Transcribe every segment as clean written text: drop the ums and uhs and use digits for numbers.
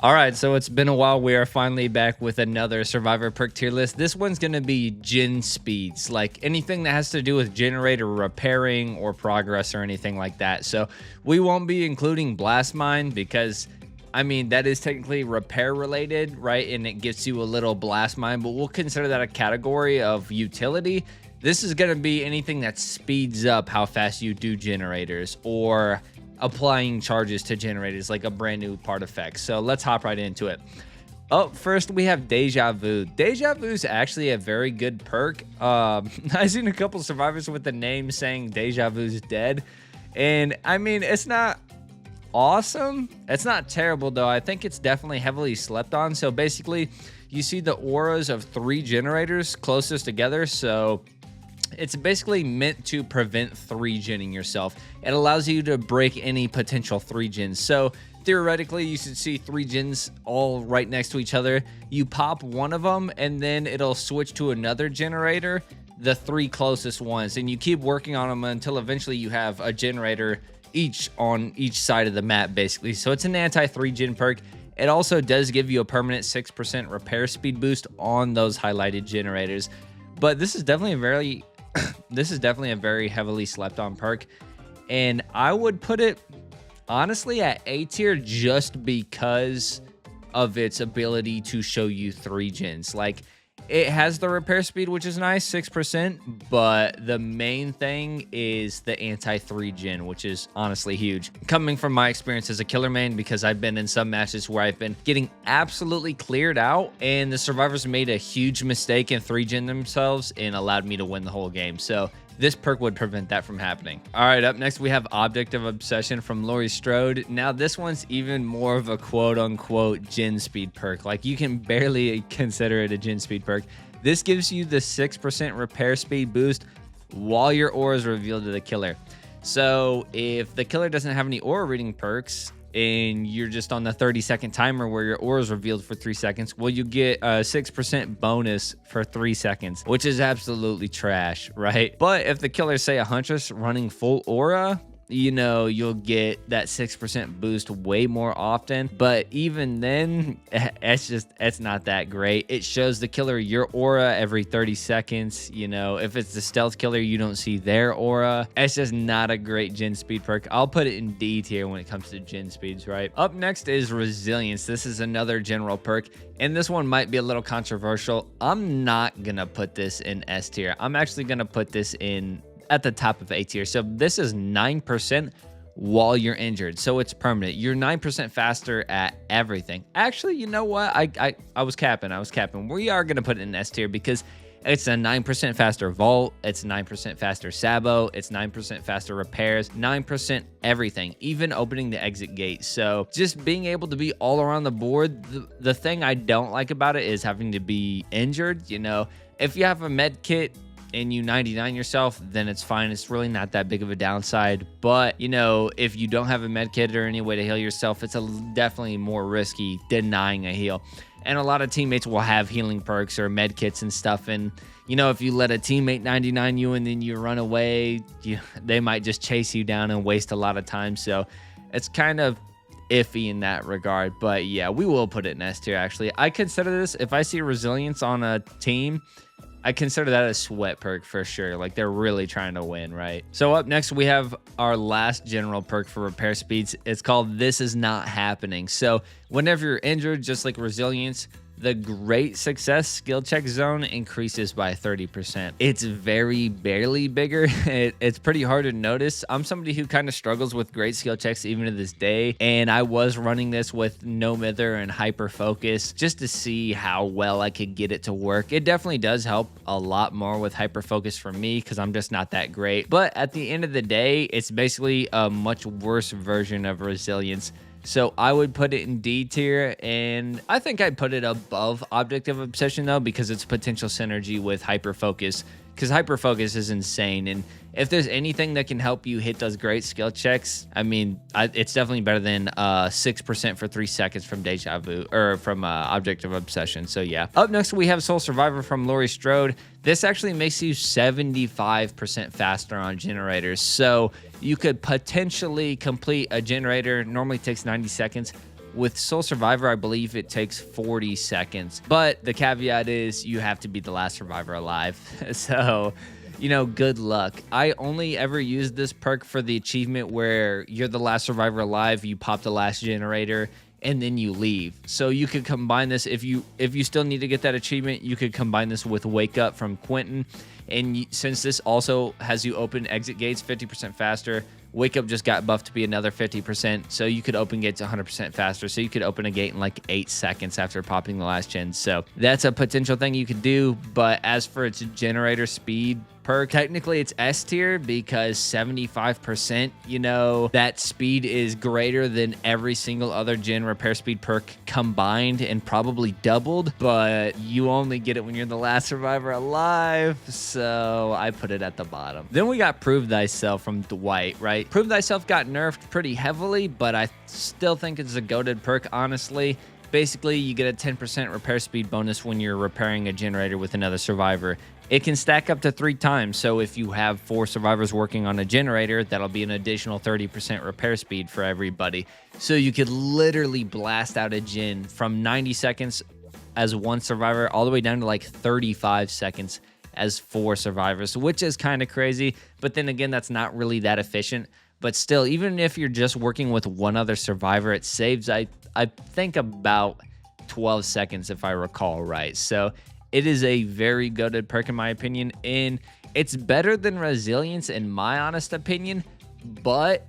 All right, so it's been a while. We are finally back with another Survivor perk tier list. This one's going to be gen speeds, like anything that has to do with generator repairing or progress or anything like that. So we won't be including Blast Mine because, I mean, that is technically repair related, right? And it gets you a little Blast Mine, but we'll consider that a category of utility. This is going to be anything that speeds up how fast you do generators or applying charges to generators, like a brand new part effect. So let's hop right into it. Up first, we have Deja Vu. Deja Vu is actually a very good perk. I've seen a couple survivors with the name saying Deja Vu's dead. And I mean, it's not awesome. It's not terrible though. I think it's definitely heavily slept on. So basically, you see the auras of 3 generators closest together. So it's basically meant to prevent 3-genning yourself. It allows you to break any potential 3-gens. So theoretically, you should see 3-gens all right next to each other. You pop one of them, and then it'll switch to another generator, the 3 closest ones. And you keep working on them until eventually you have a generator each on each side of the map, basically. So it's an anti-3-gen perk. It also does give you a permanent 6% repair speed boost on those highlighted generators. But this is definitely a very heavily slept on perk, and I would put it honestly at A tier just because of its ability to show you 3-gens. Like, it has the repair speed, which is nice, 6%, but the main thing is the anti-3-gen, which is honestly huge. Coming from my experience as a killer main, because I've been in some matches where I've been getting absolutely cleared out, and the survivors made a huge mistake and 3-gen themselves and allowed me to win the whole game. So this perk would prevent that from happening. All right, up next we have Object of Obsession from Laurie Strode. Now this one's even more of a quote-unquote gen speed perk. Like, you can barely consider it a gen speed perk. This gives you the 6% repair speed boost while your aura is revealed to the killer. So if the killer doesn't have any aura reading perks, and you're just on the 30-second timer where your aura is revealed for 3 seconds, well, you get a 6% bonus for 3 seconds, which is absolutely trash, right? But if the killer's, say, a huntress running full aura, you know, you'll get that 6% boost way more often. But even then, it's not that great. It shows the killer your aura every 30 seconds. You know, if it's the stealth killer, you don't see their aura. It's just not a great gen speed perk. I'll put it in D tier when it comes to gen speeds, right? Up next is Resilience. This is another general perk, and this one might be a little controversial. I'm not gonna put this in S tier. I'm actually gonna put this in at the top of A tier. So this is 9% while you're injured. So it's permanent. You're 9% faster at everything. Actually, you know what? I was capping. We are going to put it in S tier because it's a 9% faster vault. It's 9% faster sabo. It's 9% faster repairs, 9% everything, even opening the exit gate. So just being able to be all around the board. The thing I don't like about it is having to be injured. You know, if you have a med kit and you 99 yourself, then it's fine. It's really not that big of a downside. But, you know, if you don't have a med kit or any way to heal yourself, it's definitely more risky denying a heal. And a lot of teammates will have healing perks or med kits and stuff. And, you know, if you let a teammate 99 you and then you run away, they might just chase you down and waste a lot of time. So it's kind of iffy in that regard. But yeah, we will put it in S tier, actually. I consider this, if I see Resilience on a team, I consider that a sweat perk for sure. Like, they're really trying to win, right? So up next, we have our last general perk for repair speeds. It's called This Is Not Happening. So whenever you're injured, just like Resilience, the great success skill check zone increases by 30%. It's very barely bigger. It's pretty hard to notice. I'm somebody who kind of struggles with great skill checks even to this day, and I was running this with no mither and hyper focus just to see how well I could get it to work. It definitely does help a lot more with hyper focus for me because I'm just not that great. But at the end of the day, it's basically a much worse version of Resilience. So I would put it in D tier, and I think I'd put it above Object of Obsession though, because it's potential synergy with Hyper Focus, because Hyper Focus is insane. And if there's anything that can help you hit those great skill checks, I mean, it's definitely better than 6% for 3 seconds from Deja Vu, or from Object of Obsession. So yeah. Up next, we have Soul Survivor from Laurie Strode. This actually makes you 75% faster on generators. So you could potentially complete a generator, normally takes 90 seconds, With Soul Survivor, I believe it takes 40 seconds, but the caveat is you have to be the last survivor alive. So, you know, good luck. I only ever used this perk for the achievement where you're the last survivor alive, you pop the last generator, and then you leave. So you could combine this if you still need to get that achievement, you could combine this with Wake Up from Quentin. And since this also has you open exit gates 50% faster, Wake Up just got buffed to be another 50%, so you could open gates 100% faster. So you could open a gate in like 8 seconds after popping the last gen. So that's a potential thing you could do. But as for its generator speed perk, technically it's S tier because 75%, you know, that speed is greater than every single other gen repair speed perk combined and probably doubled, but you only get it when you're the last survivor alive, so I put it at the bottom. Then we got Prove Thyself from Dwight, right? Prove Thyself got nerfed pretty heavily, but I still think it's a goated perk, honestly. Basically, you get a 10% repair speed bonus when you're repairing a generator with another survivor. It can stack up to 3 times, so if you have 4 survivors working on a generator, that'll be an additional 30% repair speed for everybody. So you could literally blast out a gen from 90 seconds as 1 survivor all the way down to like 35 seconds as 4 survivors, which is kind of crazy. But then again, that's not really that efficient. But still, even if you're just working with 1 other survivor, it saves, I think, about 12 seconds if I recall right. So it is a very goated perk in my opinion, and it's better than Resilience in my honest opinion, but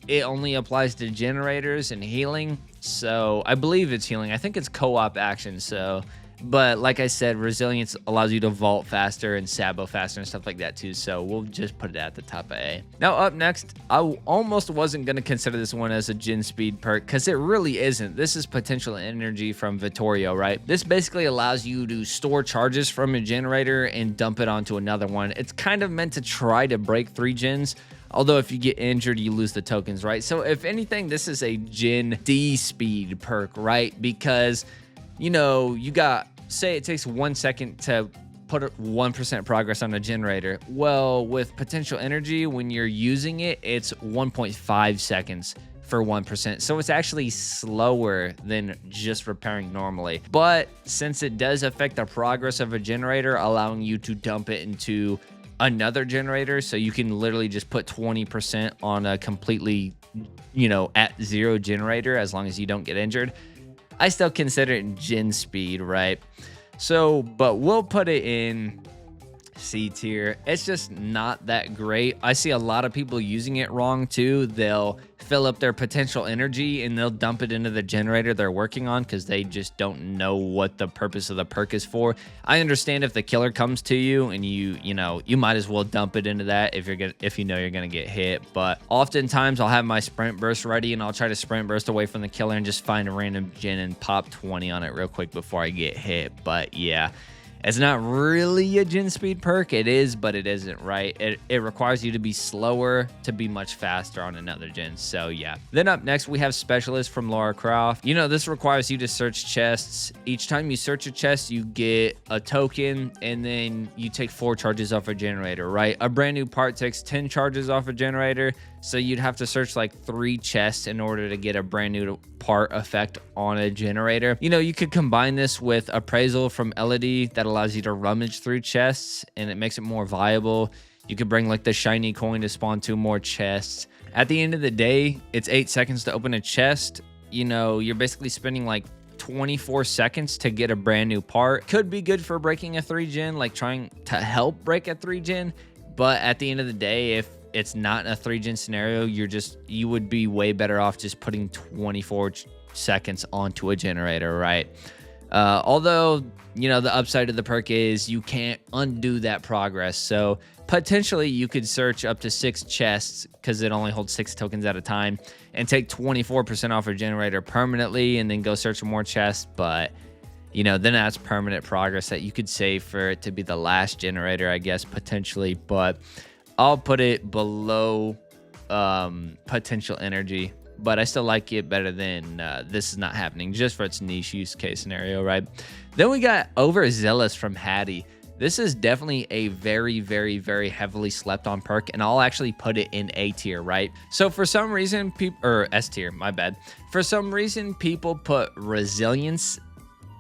it only applies to generators and healing. So I believe it's healing. I think it's co-op action. So, but like I said, Resilience allows you to vault faster and sabo faster and stuff like that too. So we'll just put it at the top of A. Now up next, I almost wasn't going to consider this one as a gen speed perk because it really isn't. This is Potential Energy from Vittorio, right? This basically allows you to store charges from a generator and dump it onto another one. It's kind of meant to try to break 3 gens. Although if you get injured, you lose the tokens, right? So if anything, this is a gen D speed perk, right? Because, you know, you got, say it takes 1 second to put 1% progress on a generator. Well, with Potential Energy, when you're using it, it's 1.5 seconds for 1%. So it's actually slower than just repairing normally. But since it does affect the progress of a generator, allowing you to dump it into another generator, so you can literally just put 20% on a completely, you know, at 0 generator as long as you don't get injured, I still consider it gen speed, right? So, but we'll put it in C tier. It's just not that great. I see a lot of people using it wrong too. They'll fill up their Potential Energy and they'll dump it into the generator they're working on because they just don't know what the purpose of the perk is for. I understand if the killer comes to you and you know, you might as well dump it into that if you know you're gonna get hit. But oftentimes I'll have my sprint burst ready and I'll try to sprint burst away from the killer and just find a random gen and pop 20 on it real quick before I get hit. But yeah, it's not really a gen speed perk. It is, but it isn't, right? It requires you to be slower to be much faster on another gen. So yeah. Then up next, we have Specialist from Lara Croft. You know, this requires you to search chests. Each time you search a chest, you get a token, and then you take 4 charges off a generator, right? A brand new part takes 10 charges off a generator. So you'd have to search like 3 chests in order to get a brand new part effect on a generator. You know, you could combine this with Appraisal from Elodie that allows you to rummage through chests and it makes it more viable. You could bring like the shiny coin to spawn 2 more chests. At the end of the day, it's 8 seconds to open a chest. You know, you're basically spending like 24 seconds to get a brand new part. Could be good for breaking a 3 gen, like trying to help break a 3 gen. But at the end of the day, if it's not a 3 gen scenario, you would be way better off just putting 24 seconds onto a generator, right? Although, you know, the upside of the perk is you can't undo that progress. So potentially you could search up to 6 chests because it only holds 6 tokens at a time and take 24% off a generator permanently and then go search for more chests. But, you know, then that's permanent progress that you could save for it to be the last generator, I guess, potentially. But I'll put it below Potential Energy, but I still like it better than This Is Not Happening, just for its niche use case scenario, right? Then we got Overzealous from Hattie. This is definitely a very, very, very heavily slept on perk, and I'll actually put it in A tier, right? So for some reason, people, or S tier, my bad. For some reason, people put resilience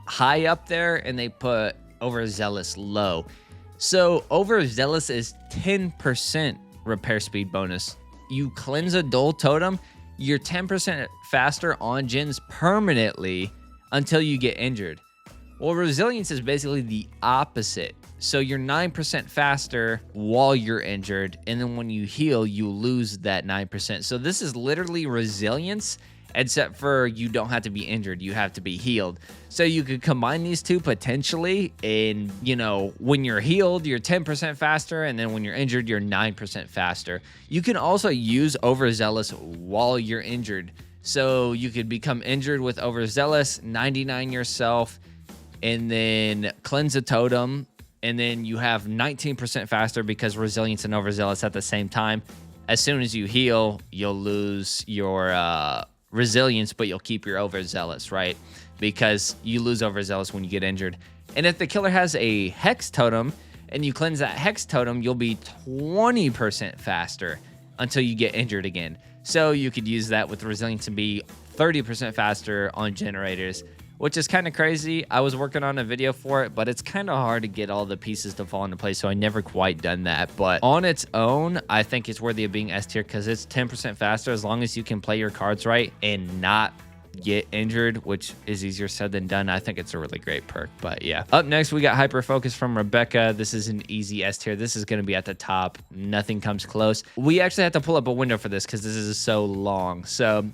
high up there and they put overzealous low. So overzealous is 10% repair speed bonus. You cleanse a dull totem, you're 10% faster on gens permanently until you get injured. Well, resilience is basically the opposite. So you're 9% faster while you're injured, and then when you heal, you lose that 9%. So this is literally resilience, except for you don't have to be injured, you have to be healed. So you could combine these two potentially, and you know, when you're healed, you're 10% faster, and then when you're injured, you're 9% faster. You can also use overzealous while you're injured. So you could become injured with overzealous, 99 yourself, and then cleanse a totem, and then you have 19% faster because resilience and overzealous at the same time. As soon as you heal, you'll lose your resilience, but you'll keep your overzealous, right? Because you lose overzealous when you get injured. And if the killer has a hex totem and you cleanse that hex totem, you'll be 20% faster until you get injured again. So you could use that with resilience and be 30% faster on generators, which is kind of crazy. I was working on a video for it, but it's kind of hard to get all the pieces to fall into place, so I never quite done that. But on its own, I think it's worthy of being S tier because it's 10% faster as long as you can play your cards right and not get injured, which is easier said than done. I think it's a really great perk. But yeah, up next we got Hyper Focus from Rebecca. This is an easy S tier. This is going to be at the top. Nothing comes close. We actually have to pull up a window for this because this is so long. So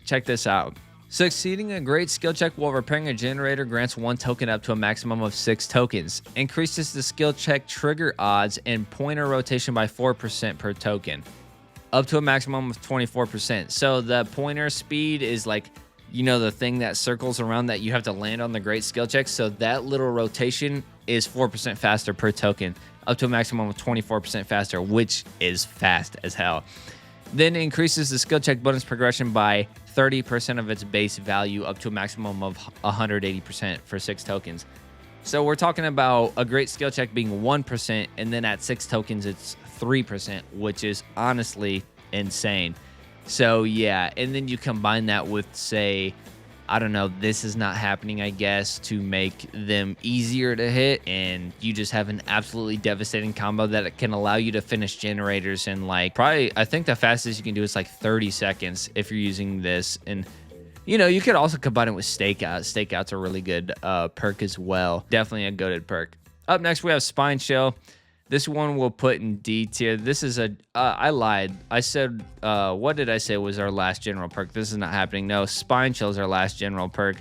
check this out. Succeeding a great skill check while repairing a generator grants 1 token up to a maximum of 6 tokens. Increases the skill check trigger odds and pointer rotation by 4% per token, up to a maximum of 24%. So the pointer speed is like, you know, the thing that circles around that you have to land on the great skill check. So that little rotation is 4% faster per token, up to a maximum of 24% faster, which is fast as hell. Then increases the skill check bonus progression by 30% of its base value, up to a maximum of 180% for 6 tokens. So we're talking about a great skill check being 1%, and then at 6 tokens, it's 3%, which is honestly insane. So yeah, and then you combine that with, say, I don't know, this is not happening, I guess, to make them easier to hit, and you just have an absolutely devastating combo that can allow you to finish generators in like probably, I think the fastest you can do is like 30 seconds if you're using this. And you know, you could also combine it with Stakeout. Stakeout's a really good perk as well. Definitely a goated perk. Up next, we have Spine Chill. This one we'll put in D tier. This is a, I lied. I said, what did I say was our last general perk? This is not happening. No, Spine Chill is our last general perk.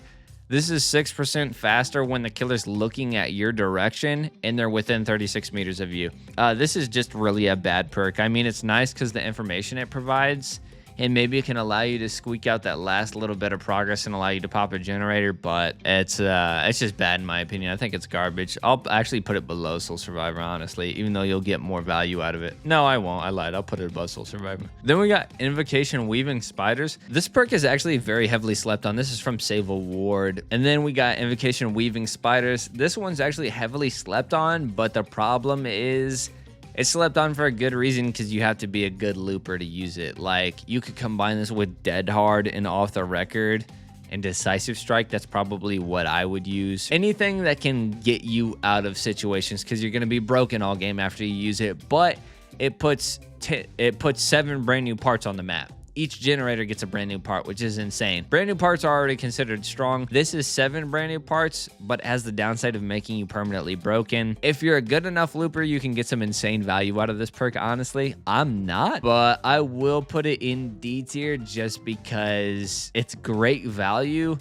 This is 6% faster when the killer's looking at your direction and they're within 36 meters of you. This is just really a bad perk. I mean, it's nice because the information it provides, and maybe it can allow you to squeak out that last little bit of progress and allow you to pop a generator, but it's just bad in my opinion. I think it's garbage. I'll actually put it below Soul Survivor, honestly, even though you'll get more value out of it. No, I won't. I lied. I'll put it above Soul Survivor. Then we got Invocation Weaving Spiders. This perk is actually very heavily slept on. This is from Save Award. And then we got Invocation Weaving Spiders. This one's actually heavily slept on, but the problem is it's slept on for a good reason because you have to be a good looper to use it. Like, you could combine this with Dead Hard and Off the Record and Decisive Strike. That's probably what I would use. Anything that can get you out of situations because you're going to be broken all game after you use it. But it puts 7 brand new parts on the map. Each generator gets a brand new part, which is insane. Brand new parts are already considered strong. This is 7 brand new parts, but has the downside of making you permanently broken. If you're a good enough looper, you can get some insane value out of this perk, honestly. I'm not, but I will put it in D tier just because it's great value,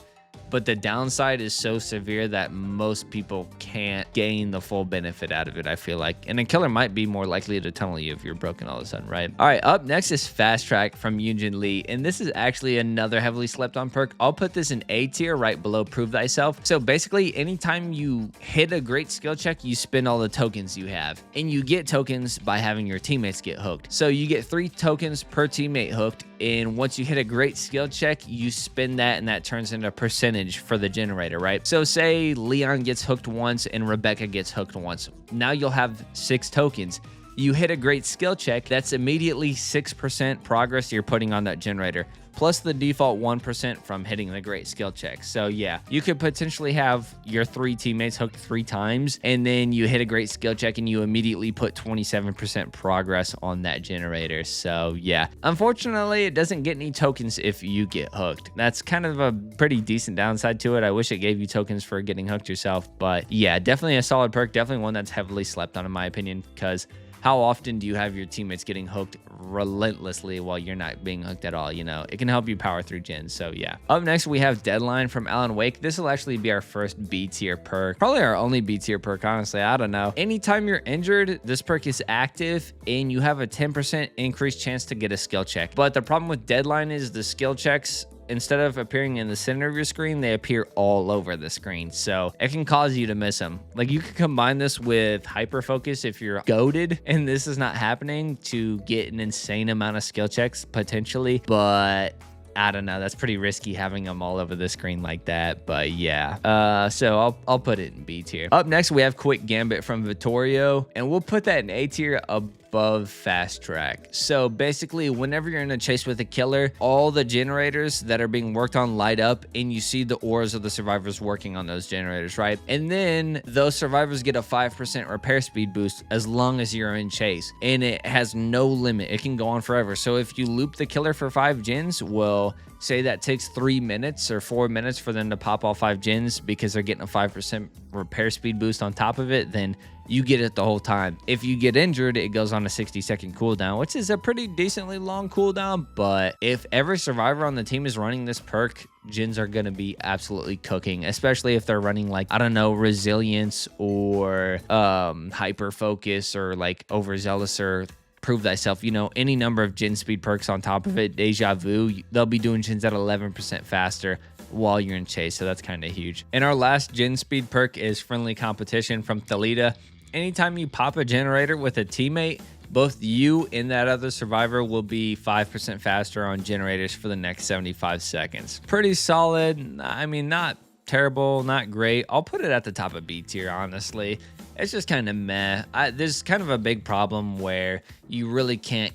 but the downside is so severe that most people can't gain the full benefit out of it, I feel like. And a killer might be more likely to tunnel you if you're broken all of a sudden, right? All right, up next is Fast Track from Yunjin Lee. And this is actually another heavily slept on perk. I'll put this in A tier right below Prove Thyself. So basically, anytime you hit a great skill check, you spend all the tokens you have. And you get tokens by having your teammates get hooked. So you get 3 tokens per teammate hooked. And once you hit a great skill check, you spend that, and that turns into percentage advantage for the generator, right? So say Leon gets hooked once and Rebecca gets hooked once. Now you'll have 6 tokens. You hit a great skill check, that's immediately 6% progress you're putting on that generator, plus the default 1% from hitting the great skill check. So yeah, you could potentially have your 3 teammates hooked 3 times, and then you hit a great skill check and you immediately put 27% progress on that generator. So yeah, unfortunately, it doesn't get any tokens if you get hooked. That's kind of a pretty decent downside to it. I wish it gave you tokens for getting hooked yourself, but yeah, definitely a solid perk, definitely one that's heavily slept on in my opinion, because how often do you have your teammates getting hooked relentlessly while you're not being hooked at all? You know, it can help you power through gens. So yeah. Up next, we have Deadline from Alan Wake. This will actually be our first B tier perk. Probably our only B tier perk, honestly. I don't know. Anytime you're injured, this perk is active and you have a 10% increased chance to get a skill check. But the problem with Deadline is the skill checks, instead of appearing in the center of your screen, they appear all over the screen. So it can cause you to miss them. Like, you could combine this with hyper focus if you're goated and this is not happening, to get an insane amount of skill checks potentially. But I don't know, that's pretty risky having them all over the screen like that. But yeah, so I'll put it in B tier. Up next, we have Quick Gambit from Vittorio, and we'll put that in A tier above Fast Track. So basically, whenever you're in a chase with a killer, all the generators that are being worked on light up and you see the auras of the survivors working on those generators, right? And then those survivors get a 5% repair speed boost as long as you're in chase, and it has no limit. It can go on forever. So if you loop the killer for 5 gens, well, say that takes 3 minutes or 4 minutes for them to pop all 5 gens because they're getting a 5% repair speed boost on top of it, then you get it the whole time. If you get injured, it goes on a 60-second cooldown, which is a pretty decently long cooldown. But if every survivor on the team is running this perk, gens are going to be absolutely cooking, especially if they're running, like, I don't know, Resilience or Hyper Focus or like Overzealous or Prove Thyself, you know, any number of gen speed perks on top of it. Deja Vu, they'll be doing gens at 11% faster while you're in chase, so that's kind of huge. And our last gen speed perk is Friendly Competition from Thalita. Anytime you pop a generator with a teammate, both you and that other survivor will be 5% faster on generators for the next 75 seconds. Pretty solid. I mean, not terrible, not great. I'll put it at the top of B tier, honestly. It's just kind of meh. There's kind of a big problem where you really can't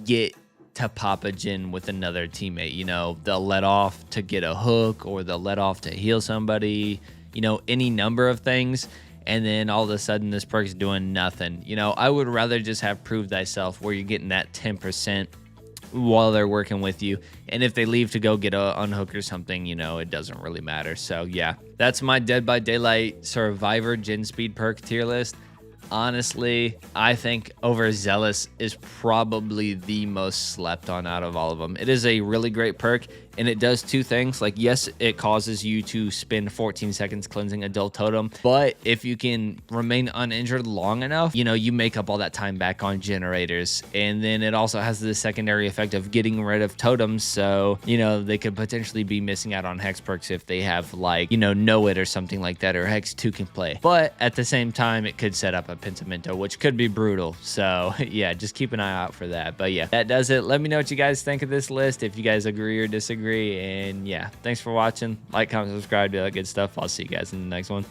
get to pop a gen with another teammate. You know, they'll let off to get a hook, or they'll let off to heal somebody, you know, any number of things. And then all of a sudden this perk's doing nothing. You know, I would rather just have Prove Thyself, where you're getting that 10% while they're working with you, and if they leave to go get a unhook or something, you know, it doesn't really matter. So yeah, that's my Dead by Daylight Survivor gen speed perk tier list. Honestly, I think Overzealous is probably the most slept on out of all of them. It is a really great perk, and it does 2 things. Like, yes, it causes you to spend 14 seconds cleansing a dull totem, but if you can remain uninjured long enough, you know, you make up all that time back on generators. And then it also has the secondary effect of getting rid of totems, so, you know, they could potentially be missing out on hex perks if they have, like, you know, Know It or something like that, or Hex 2 can play. But at the same time, it could set up a Pentimento, which could be brutal. So yeah, just keep an eye out for that. But yeah, that does it. Let me know what you guys think of this list, if you guys agree or disagree. And yeah, thanks for watching. Like, comment, subscribe, do that good stuff. I'll see you guys in the next one.